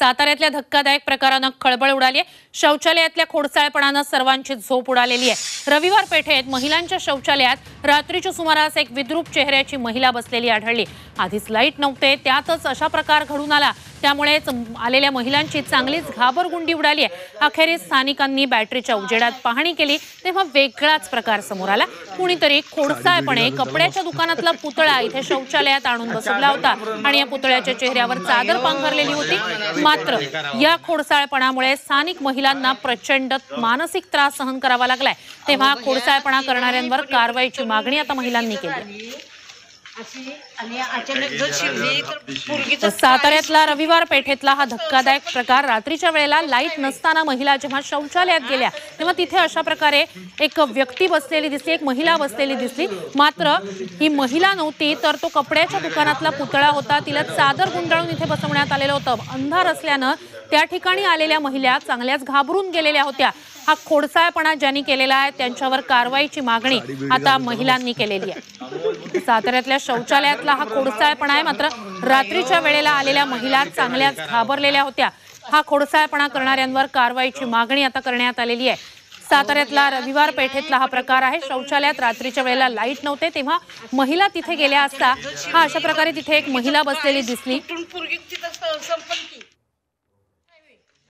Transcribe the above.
साताऱ्यातल्या धक्कादायक प्रकारानं खळबळ उडाली आहे। शौचालयातल्या खोडसाळपणानं सर्वांची झोप उडालेली आहे। रविवार पेठेत महिलांच्या शौचालयात रात्रीच्या सुमारास एक विद्रूप चेहऱ्याची महिला बसलेली आढळली। आधीच लाईट नव्हते, त्यातच अशा प्रकार घडून आला। त्यामुळे आलेल्या महिलांची चांगलीच घाबरगुंडी उडाली आहे। अखेरीस स्थानिकांनी बॅटरीच्या उजेडात पाहणी केली तेव्हा वेगळाच प्रकार समोर आला। कुणीतरी खोडसाळपणे कपड्याच्या दुकानातला पुतळा इथे शौचालयात आणून बसवला होता आणि या पुतळ्याच्या चेहऱ्यावर चादर पांघरलेली होती। मात्र या खोडसाळपणामुळे स्थानिक महिलांना प्रचंड मानसिक त्रास सहन करावा लागलाय। तेव्हा खोडसाळपणा करणाऱ्यांवर कारवाईची मागणी आता महिलांनी केली। साताऱ्यातला रविवार पेठेतला हा धक्कादायक प्रकार। रात्रीच्या वेळेला लाईट नसताना महिला जेव्हा शौचालयात गेल्या तेव्हा तिथे अशा प्रकारे एक व्यक्ती बसलेली दिसली, एक महिला बसलेली दिसली। मात्र ही महिला नव्हती, तर तो कपड्याच्या दुकानातला पुतळा होता। तिला चादर गुंडाळून इथे बसवण्यात आलेलं होतं। अंधार असल्यानं त्या ठिकाणी आलेल्या महिला चांगल्याच घाबरून गेलेल्या होत्या। हा खोडसाळपणा ज्यांनी केलेला आहे त्यांच्यावर कारवाईची मागणी आता महिलांनी केलेली आहे। साताऱ्यातल्या शौचालयातला हा खोडसाळपणा आहे। मात्र रात्रीच्या वेळेला आलेल्या महिला चांगल्याच घाबरलेल्या होत्या। हा खोडसाळपणा करणाऱ्यांवर कारवाईची मागणी आता करण्यात आलेली आहे। साताऱ्यातला रविवार पेठेतला हा प्रकार आहे। शौचालयात रात्रीच्या वेळेला लाईट नव्हते तेव्हा महिला तिथे गेल्या असता हा अशा प्रकारे तिथे एक महिला बसलेली दिसली।